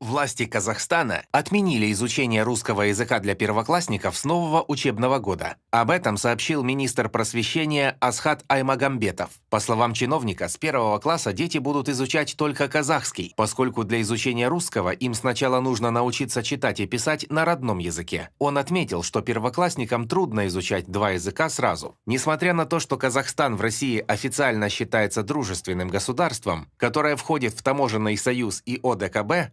Власти Казахстана отменили изучение русского языка для первоклассников с нового учебного года. Об этом сообщил министр просвещения Асхат Аймагамбетов. По словам чиновника, с 1 класса дети будут изучать только казахский, поскольку для изучения русского им сначала нужно научиться читать и писать на родном языке. Он отметил, что первоклассникам трудно изучать два языка сразу. Несмотря на то, что Казахстан в России официально считается дружественным государством, которое входит в Таможенный союз и ОДКБ,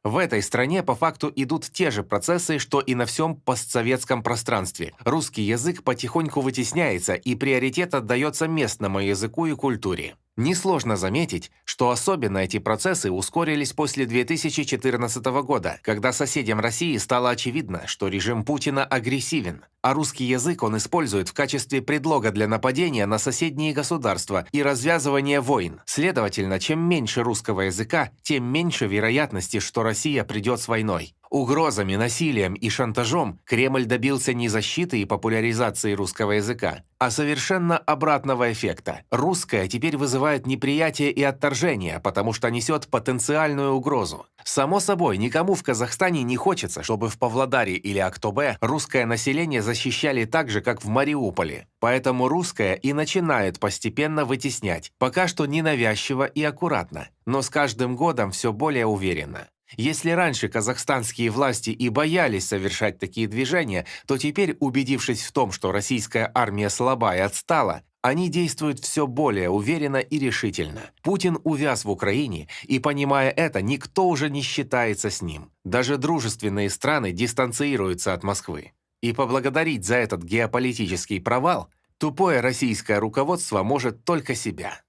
в этой стране по факту идут те же процессы, что и на всем постсоветском пространстве. Русский язык потихоньку вытесняется, и приоритет отдается местному языку и культуре. Несложно заметить, что особенно эти процессы ускорились после 2014 года, когда соседям России стало очевидно, что режим Путина агрессивен, а русский язык он использует в качестве предлога для нападения на соседние государства и развязывания войн. Следовательно, чем меньше русского языка, тем меньше вероятности, что Россия придет с войной. Угрозами, насилием и шантажом Кремль добился не защиты и популяризации русского языка, а совершенно обратного эффекта. Русское теперь вызывает неприятие и отторжение, потому что несет потенциальную угрозу. Само собой, никому в Казахстане не хочется, чтобы в Павлодаре или Актобе русское население защищали так же, как в Мариуполе. Поэтому русское и начинают постепенно вытеснять, пока что ненавязчиво и аккуратно, но с каждым годом все более уверенно. Если раньше казахстанские власти и боялись совершать такие движения, то теперь, убедившись в том, что российская армия слаба и отстала, они действуют все более уверенно и решительно. Путин увяз в Украине, и, понимая это, никто уже не считается с ним. Даже дружественные страны дистанцируются от Москвы. И поблагодарить за этот геополитический провал тупое российское руководство может только себя.